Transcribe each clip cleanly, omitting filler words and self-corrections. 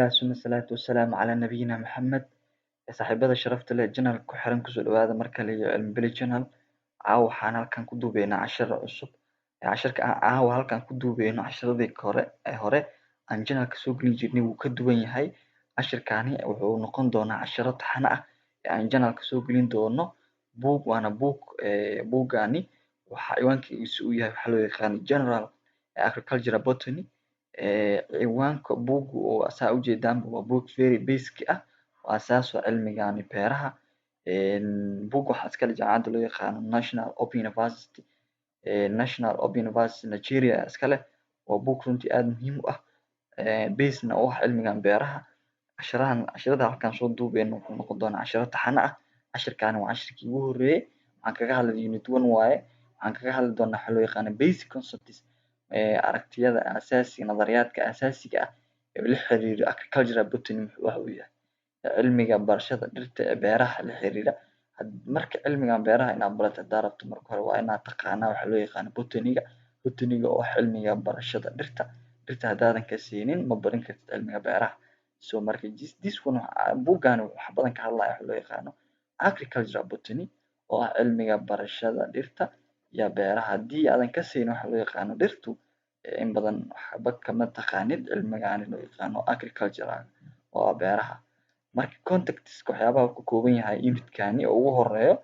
ثم الصلاة والسلام على نبينا محمد saaxiibada sharafta leh channel ku xiran kusoo dhawaada markale iyo cilmi bili channel caawa waxaan halkan ku duubeynaa casharo cusub casharka aan caawa halkan ku duubeyno casharadii hore aan channelka soo gelin jirnay wuu ka duwan yahay casharkani wuxuu noqon doonaa casharo taxane ah ee aan channelka soo gelin doono waana buugani waxa ciwaankiisu uu yahay waxaa loo yaqaano general agricultural botany ciwaanka buugu oo saa ujeedaanba waa buug very basic ah waa aasaaska cilmigani beeraha buug waxaa iskale jaamacadda loo yaqaano National Open University Nigeria iskale waa buug runtii aad muhiim u ah base na u ah cilmigan beeraha casharada halkan soo duubeyno wuxuu noqon doonaa casharo taxane ah casharkani waa casharkii ugu horeeyay waxaan kaga hadlay unit 1 waaye waxaan kaga hadli doonaa waxaa loo yaqaano basic concepts aragtiyada asaasiga nadariyaadka asaasiga ah ee la xiriira agricultural botany waxa uu yahay cilmiga barashada dhirta ee beeraha la xiriira marka cilmigan beeraha inaad barato hadaa rabto marka hore waa inaad taqaanaa waxa loo yaqaano botaniga oo ah cilmiga barashada dhirta hadaadan ka siinin ma baran kartid cilmiga beeraha so marka buugani wax badan ka hadlaya waxa loo yaqaano agricultural botany oo ah cilmiga barashada dhirta iyo beeraha haddii aadan ka siinin waxa loo yaqaano dhirtu in badan waxba kama taqaanid cilmigani loo yaqaano agricultural oo ah beeraha marka contextka waxyaabaha uu ka kooban yahay unitkani oo ugu horeeyo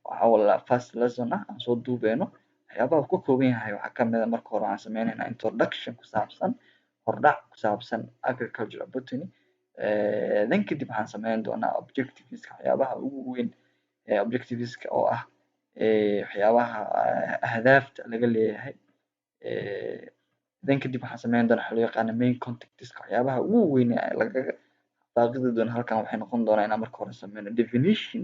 waxaa first lesson ah aan soo duubeyno waxyaabaha uu ka kooban yahay waxaa kamid ah marka hore waxaan sameyneynaa introduction ku saabsan hordhac ku saabsan agricultural botany then kadib waxaan sameyn doonaa objectiveska waxyaabaha ugu weyn objectiveska oo ah waxyaabaha ahdaafta laga leeyahay then kadib waxaan sameyn doonaa waxa loo yaqaano main contextka waxyaabaha ugu weyn ee lagaga baaqidi doono halkan waxay noqon doonaa inaan marka hore sameyno definition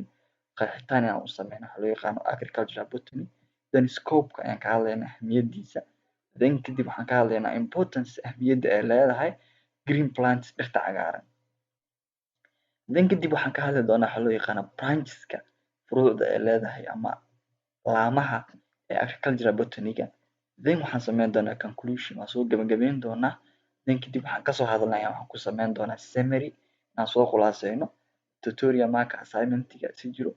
qeexitaan inaan u sameyno waxa loo yaqaano agricultural botany then scope-ka ayaan ka hadlaynaa ahmiyadiisa then kadib waxaan ka hadlaynaa importance ahmiyadda ay leedahay green plants dhirta cagaaran then kadib waxaan ka hadli doonaa waxa loo yaqaano brancheska furuucda ay leedahay ama laamaha ee agricultural botany-ga then waxaan sameyn doonaa conclusion waan soo gabagabeyn doonaa then kadib waxaan kasoo hadlayaa waxaan ku sameyn doonaa summary inaan soo khulaaseyno tutorial marka assignment-ga si jiro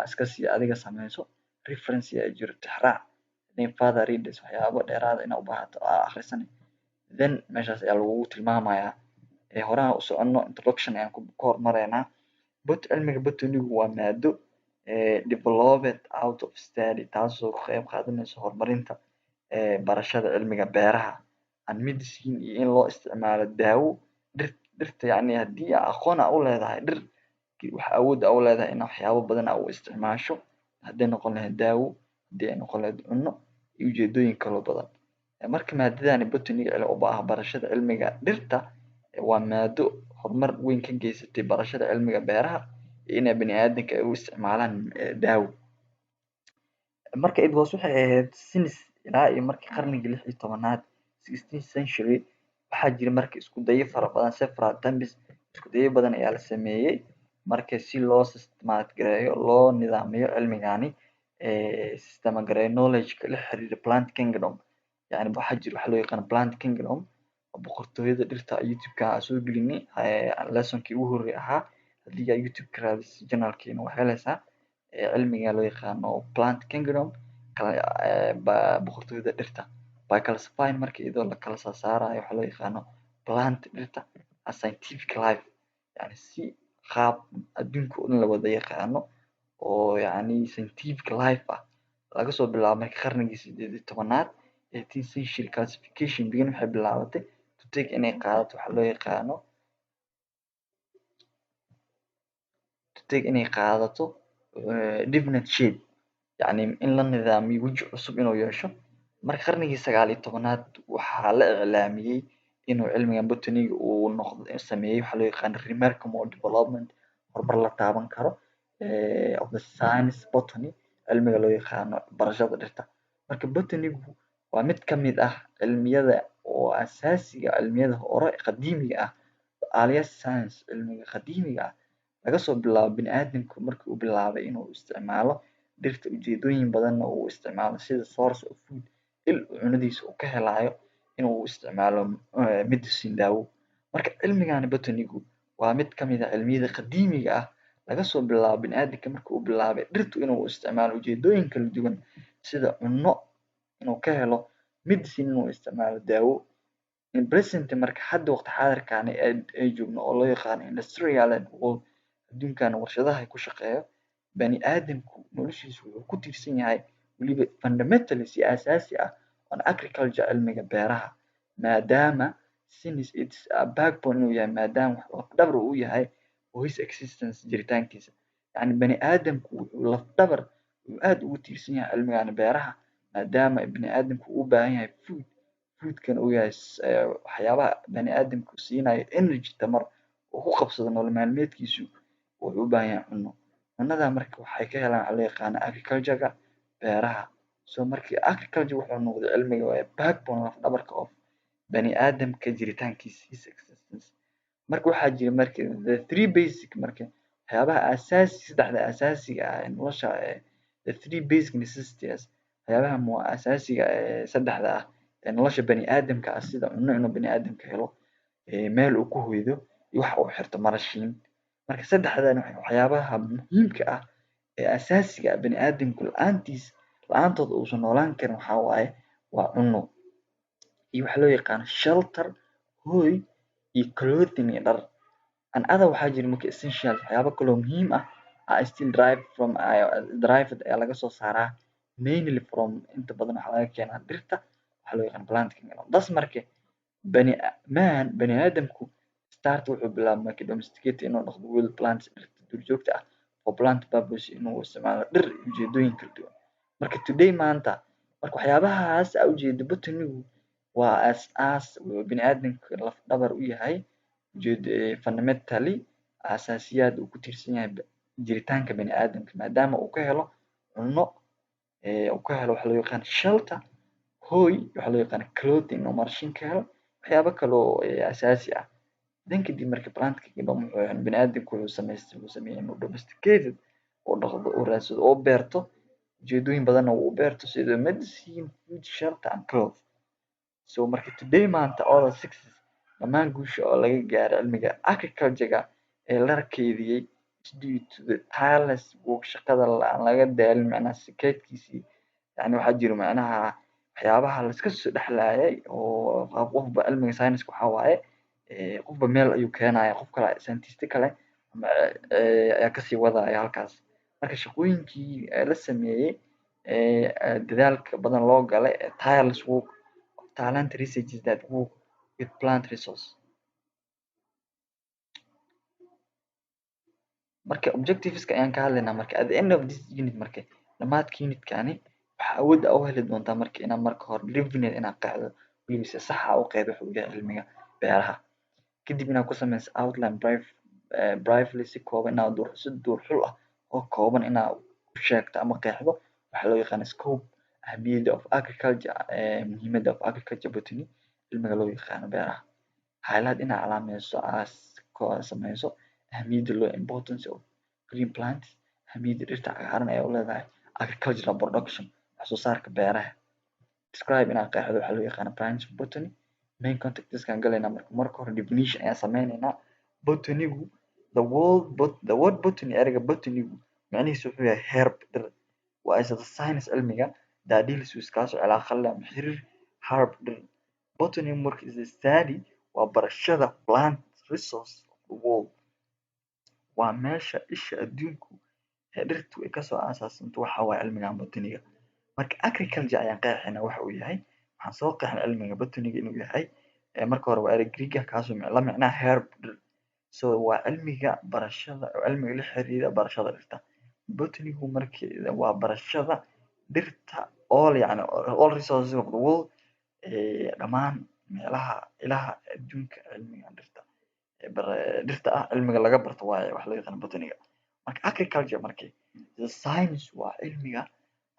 iska sii adiga sameyso reference yaa jiro tixraac then further readers waxyaabo dheeraad ah inaad u baahato akhrisan then meeshaas ayaa lagugu tilmaamayaa hore aan u soconno introduction ayaan ku hormareynaa cilmiga botany-gu waa maado developed out of study taasoo ka qayb qaadaneyso horumarinta barashada cilmiga beeraha and medicine iyo in loo isticmaalo daawo dhirta yacni haddii aqoon aa u leedahay dhir waxa awood aa u leedahay in waxyaabo badan aa u isticmaasho hadday noqon lahayd daawo haddii ay noqon lahayd cunno iyo ujeedooyin kaloo badan marka maadadani botany-ga u baahan barashada cilmiga dhirta waa maado horumar weyn ka geysatay barashada cilmiga beeraha iyo inay baniaadamka ay u isticmaalaan daawo marka it was waxay ahayd since ilaa iyo markii qarnigii 16aad 16th century waxaa jira marka isku dayo fara badan several times isku dayo badan ayaa la sameeyey marka si loo systematic gareeyo loo nidaamiyo cilmigani system gareeyo knowledge-ka la xiriira plant kingdom yani waxaa jira waxa loo yaqaano plant kingdom boqortooyada dhirta youtube-ka aan soo gelinay lesson-kii ugu horeeyay ahaa haddii aad youtube-ka raadiso channel-keena waxaa helaysaa cilmiga loo yaqaano plant kingdom boqortooyada dhirta by classifying marka iyadoo la kala saarayo waxa loo yaqaano plant dhirta a scientific life yani si qaab adduunka oo dhan la wada yaqaano oo yani scientific life ah laga soo bilaabo marka qarnigii 18aad 18th century classification waxay bilaabatay to take inay qaadato waxa loo yaqaano definite shape yani in la nidaamiyo weji cusub inuu yeesho marka qarnigii 19aad waxaa la iclaamiyey inuu cilmigan botany-ga uu sameeyey waxa loo yaqaano remarkable development horumar la taaban karo of the science botany cilmiga loo yaqaano barashada dhirta marka botany-gu waa mid kamid ah cilmiyada oo asaasiga cilmiyada hore qadiimiga ah earlier science cilmiga qadiimiga ah laga soo bilaabo biniaadamku markii uu bilaabay inuu isticmaalo dhirta ujeedooyin badanna uu isticmaalo sida source of food il cunadiisa uu ka helayo inuu isticmaalo medicine daawo marka cilmigan botanigu waa mid ka mid ah cilmiyada qadiimiga ah laga soo bilaabo bini'aadamka markii uu bilaabay dhirtu inuu isticmaalo ujeedooyin kala duwan sida cunno inuu ka helo, medicine inuu isticmaalo daawo. In present marka hadda waqti xaadirkan ay joogno oo loo yaqaano industrial world adduunkan warshadaha ku shaqeeyo bani'aadamku noloshiisu wuxuu ku tiirsan yahay weliba fundamentally si aasaasi ah on agriculture cilmiga beeraha maadaama since its a backbone inuu yahay maadaama laf dhabar uu yahay for his existence jiritaankiisa yacni bani'aadamku wuxuu laf dhabar uu aad ugu tiirsan yahay cilmigan beeraha maadaama bani'aadamku uu u baahan yahay foodkan uu yahay waxyaabaha bani'aadamku siinayo energy tamar uu ku qabsado nolol maalmeedkiisu wuxuu u baahan yahay cunno cunnada marka waxay ka helaan waxa loo yaqaano agriculture-ga beeraha so markii agriculture wuxuu noqday cilmiga waa backbone laf dhabarka of bani'aadamka jiritaankiisa his existence marka waxaa jira marka the three basic marka waxyaabaha saddexda asaasiga ah ee nolosha the three basic necessities waxyaabaha asaasiga ee saddexda ah ee nolosha bani'aadamka ah sida cunno inuu bani'aadamka helo meel uu ku hoydo iyo wax uu xirto marashiin marka saddexdan waxyaabaha muhiimka ah ee asaasiga ah bani'aadamku la-aantood uusan noolaan karin waxaa waaye waa cunno iyo waxa loo yaqaano shelter hooy iyo clothing iyo dhar and other waxaa jira marka essential waxyaabo kaloo muhiim ah are still derived ayaa laga soo saaraa mainly from inta badan waxaa laga keenaa dhirta waxaa loo yaqaan planting das marka bani'aadamku start wuxuu bilaabay markii domesticated inuu dhaqdo wild plants dhirta duurjoogta ah for plant purpose inuu isticmaalo dhir ujeedooyin kala duwan marka today maanta marka waxyaabahaas aa ujeeda botanigu waa aas bani'aadamka laf dhabar u yahay fundamentally asaasiyaad uu ku tiirsan yahay jiritaanka bani'aadamka maadaama uu ka helo cunno uu ka helo waxa loo yaqaan shelter hooy waxa loo yaqaan clothing oo marashin ka helo waxyaabo kale oo asaasi ah dan kadib marka plantka bani'aadamku wuxuu sameeyey inuu domesticated oo dhaqdo oo raadsado oo beerto ujeedooyin badanna uu beerto sida medicine food shelter and cloth so marka today maanta all the sixes dhammaan guusha oo laga gaaro cilmiga agriculture-ga ee la keydiyey due to the tireless work shaqada aan laga daalin macnaha sikaydkiisii yani waxaa jira macnaha waxyaabaha la iska soo dhexlaayay oo qofba cilmiga science waxaa waaye qofba meel ayuu keenaya qof kale scientist kale ayaa kasii wadaya halkaas marka shaqooyinkii la sameeyey dadaalka badan loo galay tireless work talent researches that work with plant resource marka objectiveska ayaan ka hadlaynaa marka at the end of this unit marka dhamaadka unitkani waxaa awood u heli doontaa marka inaad marka hore definite inaad qeexdo weliba si sax ah u qeexdo wuxuu yahay cilmiga beeraha kadib inaad ku sameyso outline briefly si kooban inaad si duurxul ah oo kooban inaad u sheegto ama qeexdo waxaa loo yaqaana scope ahmiyadda of agriculture muhiimadda of agriculture botany cilmiga loo yaqaano beeraha highlight inaad calaameyso sameyso ahmiyadda loo importance of green plants ahmiyadda dhirta cagaaran ay u leedahay agricultural production wax soo saarka beeraha describe inaad qeexdo waxaa loo yaqaana branch botany main contextkan galaynaa marka hore definition ayaan sameynaynaa botanigu the word botany ereyga botanigu macnihiisu wuxuu yahay herb dhir waa isla science cilmiga that deals with kaasoo cilaaqa leh ama xiriir herb dhir botany marka is a study waa barashada plant resource of the world waa meesha isha adduunku ee dhirtu ay kasoo aasaasanto waxa waaye cilmigan botaniga marka agriculture ayaan qeexaynaa waxa uu yahay waxaan soo qeexnay cilmiga botaniga inuu yahay marka hore waa erey Greek ah kaasoo la micnaa herb dhir so waa cilmiga barashada cilmiga la xiriira barashada dhirta botanigu markii waa barashada dhirta all resources of the world dhammaan meelaha ilaha adduunka cilmiga dhirta ah cilmiga laga barto waaye wax loo yaqaan botaniga marka agriculture markii the science waa cilmiga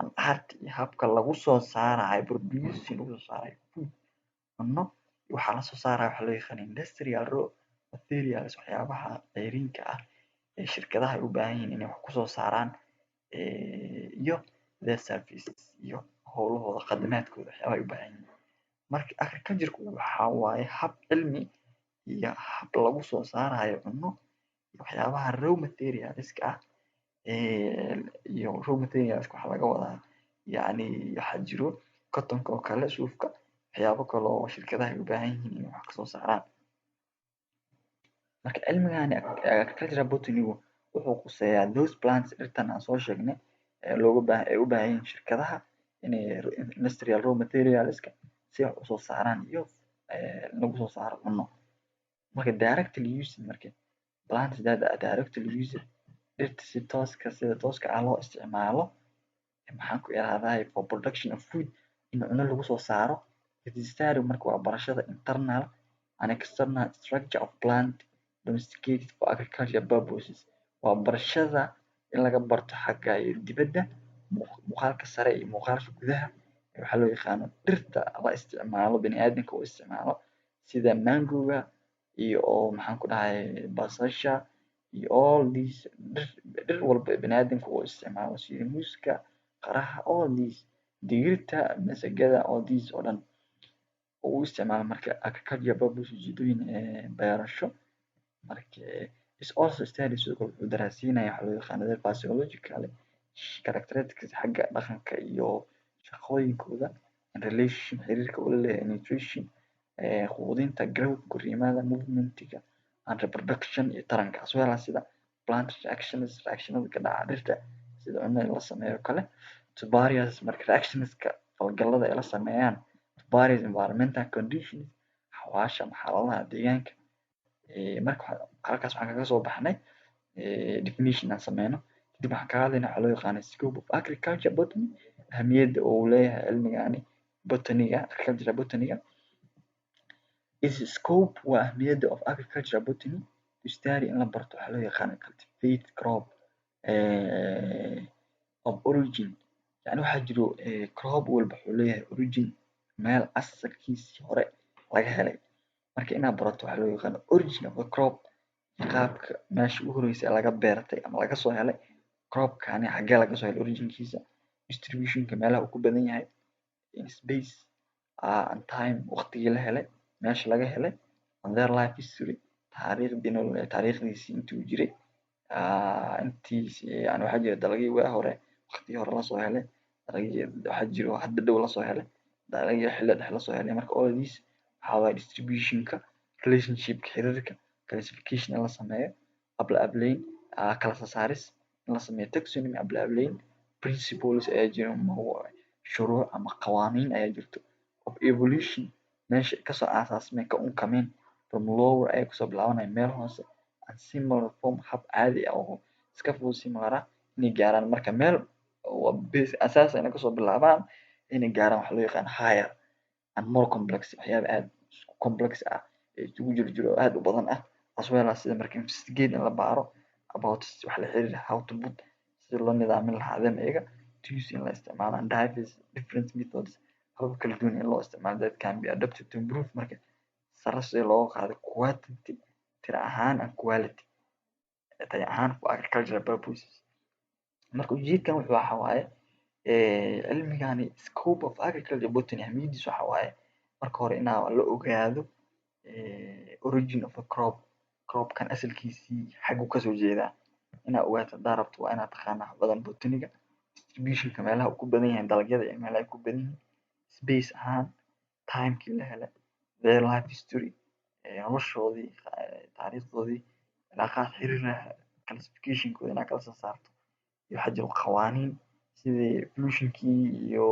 an art iyo habka lagu soo saarayo producing lagu soo saarayo food cunno waxaa la soo saaraya waxa loo yaqaan industrial raw materials waxyaabaha ceyrinka ah ee shirkadaha ay u baahan yihiin inay wax kusoo saaraan iyo their services iyo howlahooda khadamaadkooda waxyaabaha ay u baahan yihiin marka agriculture waxaa waaye hab cilmi iyo hab lagu soo saarayo cunno iyo waxyaabaha raw materialska ah iyo raw materialska waxaa laga wadaa yacni waxaa jiro cottonka oo kale, suufka, waxyaabo kale oo shirkadaha ay u baahan yihiin inay wax kasoo saaraan. Marka cilmigani agricultural botany-gu wuxuu khuseeyaa those plants dhirtan aan soo sheegnay ay u baahan yihiin shirkadaha inay industrial raw materialska si wax usoo saaraan iyo lagu soo saaro cunno. Marka directly using marka plants that are directly used dhirta sida tooska ah loo isticmaalo maxaan ku ihahdaa for production of food in cunno lagu soo saaro. It is study marka waa barashada internal and external structure of plant domesticated for agricultural purposes. Waa barashada in laga barto xagga dibadda muuqaalka sare iyo muuqaalka gudaha waxaa loo yaqaano dhirta la isticmaalo bini'aadamka uu isticmaalo sida mangoga iyo maxaan ku dhahay basasha iyo all these dhir walba bini'aadamka uu isticmaalo sida muuska, qaraha, all these digirta, masagada, all these oo dhan uu isticmaalo marka agricultural purposes ujeedooyin beerasho. Marka is also study sidoo kale wuxuu daraasiinaya waxaa loo yaqaano physiological characteristics xagga dhaqanka iyo shaqooyinkooda in relation xiriirka uu la leeyahay nutrition quudinta, growth, korriimada, movement-ga and reproduction iyo taranka as well as sida plant reactionada ka dhaca dhirta sida cunnada la sameeyo kale to various marka reactionska falgallada ay la sameeyaan to various environmental conditions xawaasha xaaladaha deegaanka. Marka halkaas waxaan kaga soo baxnay definition aan sameyno kadib waxaan ka hadlaynaa waxaa loo yaqaano scope of agriculture botany ahamiyadda uu leeyahay cilmigani botany-ga agricultural botany-ga. Is scope waa ahamiyadda of agricultural botany to study in la barto waxaa loo yaqaano cultivate crop of origin yani waxaa jiro crop walba wuxuu leeyahay origin meel asalkiisii hore laga helay. Marka inaad barato waxaa loo yaqaano origin of the crop qaabka meesha ugu horreysay laga beertay ama laga soo helay cropkani xaggee laga soo helay originkiisa distributionka meelaha uu ku badan yahay in space and time waqtigii la helay meesha laga helay and their life history taariikhdiisii intii uu jiray intiisi yani waxaa jira dalagyadii waa hore waqtigii hore lasoo helay dalagyadii waxaa jiro hadda dhow lasoo helay dalagyadii xilli dhexe lasoo helay. Marka all these waxaa waaye distributionka relationshipka xiriirka classification in la sameeyo ablaablayn kala saaris in la sameeyo taxonomy ablaablayn principles ayaa jiro shuruuc ama qawaaniin ayaa jirto of evolution meesha kasoo aasaasmay ka unkameen from lower ay kusoo bilaabanayaan meel hoose and similar form hab caadi ah oo iska fudud similar ah inay gaaraan marka meel base asaas inay kasoo bilaabaan inay gaaraan waxaa loo yaqaan higher and more complex waxyaaba aad complex ah isugu jiro aad u badan ah as well as sida marka investigate in la baaro about wax la xiriira how to put sida loo nidaamin lahaa them iyaga to use in la isticmaalo and diverse different methods habab kala duwan in loo isticmaalo that can be adapted to improve marka sare sida looga qaado quantity tira ahaan and quality tayo ahaan for agricultural purposes. Marka ujeedkan wuxuu waxa waaye cilmigani scope of agriculture botany ahmiyadiisu waxa waaye marka hore inaa la ogaado origin of a cropkan asalkiisii xaguu kasoo jeedaa inaa ogaato hadaa rabto waa inaad taqaanaa wax badan botaniga distributionka meelaha uu ku badan yahay dalagyada iyo meelaha ay ku badan yihiin space ahaan timekii la helay their life history noloshoodii taariikhdoodii cilaaqaad xiriiraha classificationkooda inaad kala soo saarto iyo waxaa jiro qawaaniin sidii evolutionkii iyo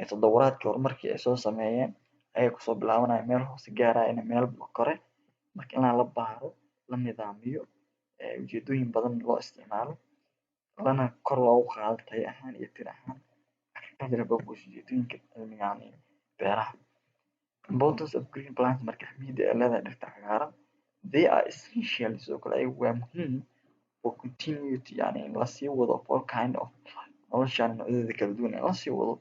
toddobaadkii horumarkii ay soo sameeyeen ayay kusoo bilaabanaya meel hoose gaarayana meel kore marka inaa la baaro la nidaamiyo ujeedooyin badan loo isticmaalo lana kor loogu qaado tayo ahaan iyo tir ahaan agricultural purpose ujeedooyinka cilmigani beeraha. Importance of green plants marka ahmiyadda ay leedahay dhirta cagaaran they are essential sidoo kale ayagu waa muhiim for continuity yani in lasii wado all kind of noloshan noocyadeeda kala duwan in lasii wado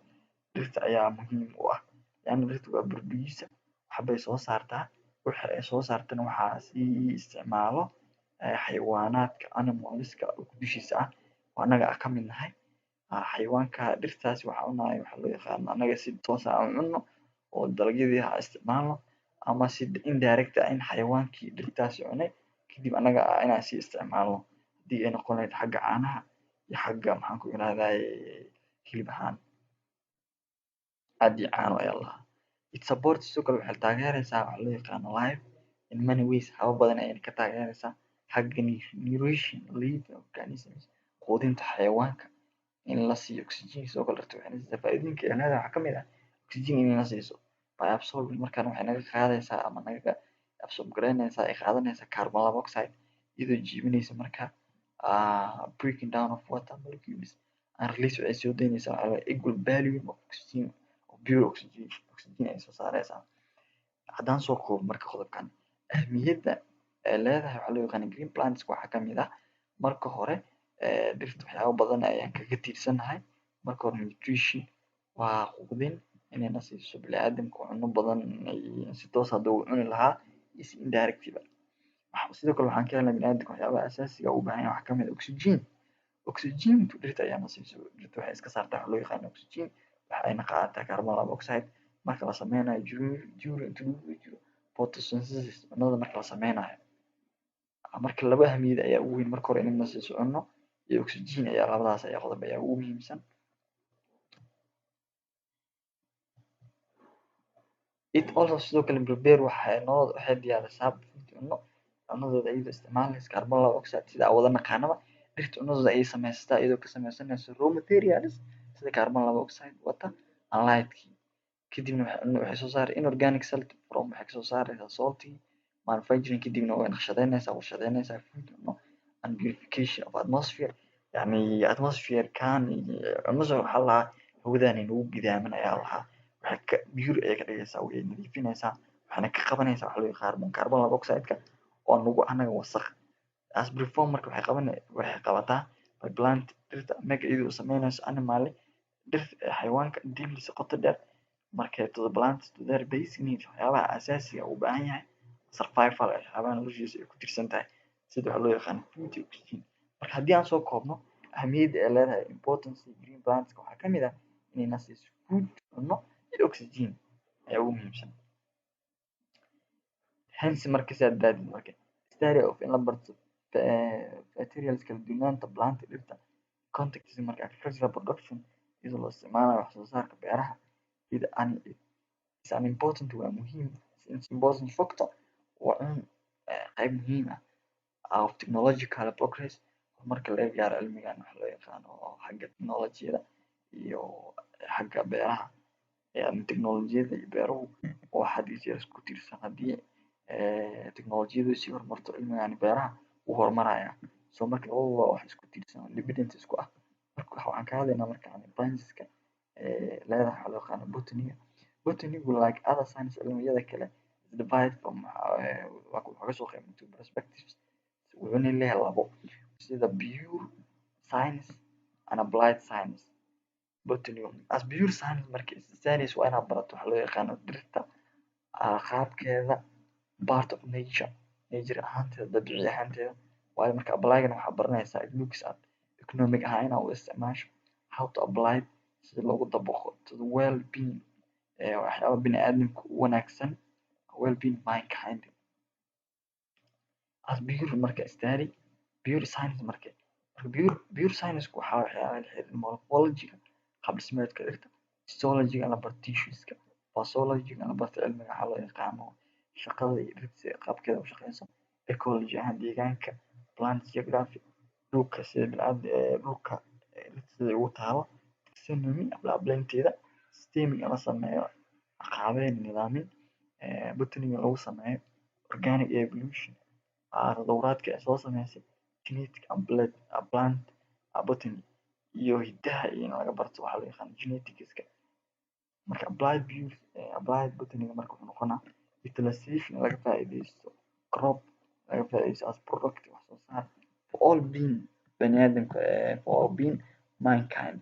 dhirta ayaa muhiim u ah yani dhirta waa producer waxbay soo saartaa waxa ay soo saartana waxaa sii isticmaalo xayawaanaadka animalska dushiisa ah oo annaga ka mid nahay xayawaanka dhirtaasi waxaa cunaaya waxaa loo yaqaano annaga si toos ah aan cunno oo dalagyadii ha isticmaalno ama si indirect in xayawaankii dhirtaasi cunay kadib anaga inaan sii isticmaalno haddii ay noqon lahayd xagga caanaha iyo xagga maxaan ku irahdaye hilib ahaan iyo caano ayaa lahaa. It supports sidoo kale waxay taageeraysaa waxa loo yaqaano life in many ways habab badan ayayna ka taageeraysaa xagga nutrition living organisms quudinta xayawaanka in la siiyo oxygen sidoo kale dhirta waxay siisaa faa'iidooyinka ay leedahay waxaa ka mid ah oxygen in la siiso by absorbing markaan waxay naga qaadaysaa ama naga absorb garaynaysaa ay qaadanaysaa carbon dioxide iyadoo jiibinaysa marka breaking down of water molecules and release waxay soo daynaysaa waxaa la equal volume of oxygen pure oxygen ay soo saaraysaa. Haddaan soo koobo marka qodobkan ahmiyadda ay leedahay waxaa loo yaqaana green plants waxaa ka mid ah marka hore dhirta waxyaabo badan ayaan kaga tiirsanahay. Marka hore nutrition waa quudin inayna siiso bini'aadamka cunno badan si toos hadduu u cuni lahaa iyo si indirect ba. Sidoo kale waxaan ka helnaa bini'aadamka waxyaabaha aasaasiga u baahan yahay waxaa ka mid ah oxygen. Oxygen dhirta ayaana siiso dhirta waxay iska saartaa waxa loo yaqaano oxygen waxayna qaadataa carbon dioxide marka la sameynayo jiro photosynthesis cunnada marka la sameynayo. Marka laba ahmiyad ayaa ugu weyn marka hore in la siiso cunno iyo oxygen ayaa labadaas ayaa qodob ayaa ugu muhiimsan. It also sidoo kale prepare waxay diyaarisaa cunno cunnadooda iyadoo isticmaalaysa carbon dioxide sida aan wada naqaanaba dhirta cunnadooda ayay samaysataa iyadoo ka samaysanaysa raw materials sida carbon dioxide water and light kadibna waxay soo saaraysaa inorganic salt from waxay kasoo saaraysaa salty manufacturing kadibna way warshadeynaysaa food and purification of atmosphere yani atmosphere-kan cunnada waxaa la lahaa hawadaan nagu gidaaman ayaa lahaa waxay pure ayay ka dhigaysaa way nadiifinaysaa waxayna ka qabanaysaa waxa loo yaqaano carbon dioxide-ka oo nagu anaga wasakh as perform marka waxay qabataa by plant dhirta marka iyadoo sameynayso animal xayawaanka deeply qoto dheer markay to the plants to their basic needs waxyaabaha aasaasiga u baahan yahay survival waxyaabaha noloshiisa ay ku tiirsan tahay sida waxa loo yaqaano food iyo oxygen. Marka haddii aan soo koobno ahmiyadda ay leedahay importance green plants waxaa ka mid ah inayna siiso food cunno iyo oxygen ayaa ugu muhiimsan. Hence marka sidaa daraaddeed marka study of in la barto materials kala duwanaanta plant dhirta context marka agricultural production iyadoo la isticmaalayo wax soo saarka beeraha is an important waa muhiim important factor waa qayb muhiim ah of technological progress marka laga gaaro cilmigan wax loo yaqaano xagga technology-da iyo xagga beeraha technology-da iyo beeruhu oo had iyo jeer isku tiirsan haddii technology-du sii horumarto cilmigan beeraha wuu horumaraya so marka labaduba wax isku tiirsan dependent isku ah marka waxaan ka hadlaynaa marka brancheska leedahay waxa loo yaqaano botany like other science cilmiyada kale is divided from wuxuu ka soo qeyb into perspectives wuxuuna leeyahay labo sida pure science and applied science. Botany as pure science marka science waa inaad barato waxa loo yaqaano dhirta qaabkeeda part of nature ahaanteeda dabiici ahaanteeda waayo marka apply-gana waxaa baranaysaa it looks at economic ahaan inaad u isticmaasho how to apply sida loogu dabaqo to the well being waxyaaba bini'aadamka u wanaagsan well being mankind as pure marka study pure science marka pure science waxaa waxyaaba la xiriira morphology-ga qaab dhismeedka dhirta histology-ga la barto tissues-ka pathology-ga la barto cilmiga waxaa loo yaqaano shaqada iyo dhirta qaabkeeda u shaqeyso ecology ahaan deegaanka plant geography dhulka sida dhulka sida ugu taalo taxonomy ablaablaynteeda systemic la sameeyo qaabeyn nidaamin botany lagu sameeyo organic evolution tadawuraadka ay soo sameysay genetic and plant botany iyo hiddaha iyo in laga barto waxaa loo yaqaano genetics-ka marka applied botany marka wuxuu noqonaa utilization laga faa'iideysto crop laga faa'iideysto as product wax soo saar for all being bani'aadamka for all being mankind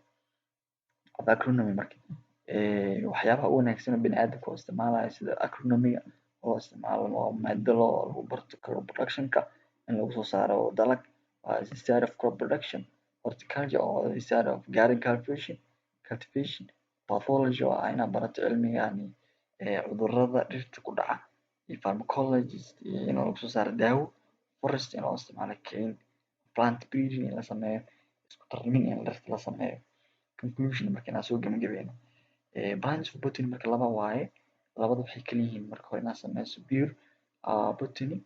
agronomy marka waxyaabaha u wanaagsan oo bani'aadamka oo isticmaalayo sida agronomy-ga oo isticmaalo oo maado lagu barto crop production-ka in lagu soo saaro dalag instead of crop production horticulture or instead of garden cultivation pathology oo inaad barato cilmigan cudurrada dhirta ku dhaca iyo pharmacologist iyo in lagu soo saaro daawo, forest in loo isticmaalo kayn, plant breeding in la sameeyo, isku tarmin in dhirta la sameeyo. Conclusion marka inaan soo gabagabeyno, branch of botany marka laba waaye, labada waxay kala yihiin marka hore inaad sameyso pure botany,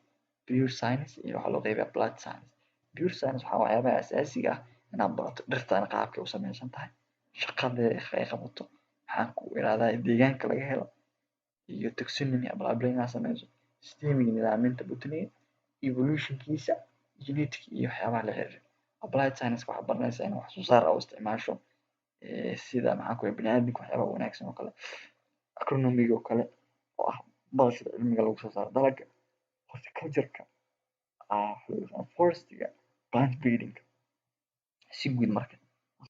pure science iyo waxaa loo qeybiyaa applied science. Pure science waxaa waxyaabaha asaasiga ah inaad barato dhirtan qaabkay u sameysan tahay, shaqada ay qabato, maxaan ku irahdaa deegaanka laga helo, iyo taxonomy abalaabla inaad sameyso, systemic nidaaminta botaniga, evolutionkiisa, genetic iyo waxyaabaha la xiriira. Applied science waxaad baranaysaa in wax soo saar u isticmaasho sida maxaan ku bini'aadamka waxyaabaha wanaagsan oo kale, agronomy oo kale oo ah barashada cilmiga lagu soo saaro dalagga, horticulture-ka, forestry-ga, plant breeding. Si guud marka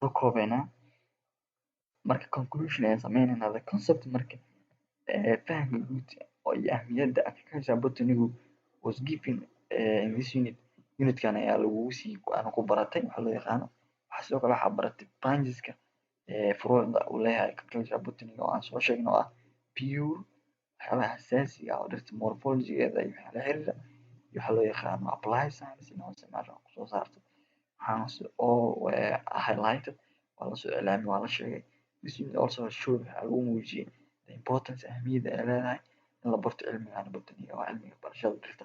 soo koobeynaa, marka conclusion ayaan sameyneynaa, the concept marka fahamka guud iyo ahmiyadda agriculture botany-gu was given in this unit. Unitkan ayaa lagugu sii aan ku baratay waxa loo yaqaano. Waxaa sidoo kale waxaa baratay brancheska furuucda uu leeyahay agriculture botany oo aan soo sheegno oo ah pure, waxyaabaha asaasiga ah oo dhirta morphology-geeda iyo waxa la xiriira, iyo waxa loo yaqaano applied science in isticmaasho wax soo saarto. Waxaan oo highlighted waa la soo iclaamiyay, waa la sheegay. This unit also showed waxa lagu muujiyay the importance ahmiyadda ay leedahay in la barto cilmigan botany oo cilmiga barashada dhirta,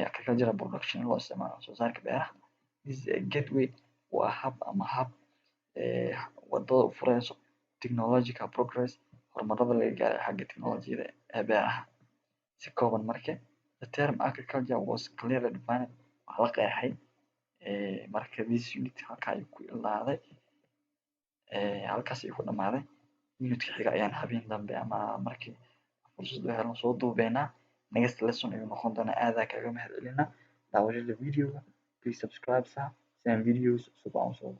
agricultural production loo isticmaalo wax soo saarka beeraha. This is a gateway, waa hab ama hab wadada u fureyso technological progress, horumarada laga gaaray xagga teknolojiyada ee beeraha. Si kooban marka, the term agriculture was clearly defined, waxaa la qeexay marka this unit halkaa ayuu ku ilaaday, halkaas ayuu ku dhamaaday. Unitka xiga ayaan habeen dambe ama markii fursad u helno soo duubeynaa. Next lesson ayuu noqon doonaa. Aad kaga mahadcelinaa daawashada videoga. Please subscribe si aan videos cusub aan u soo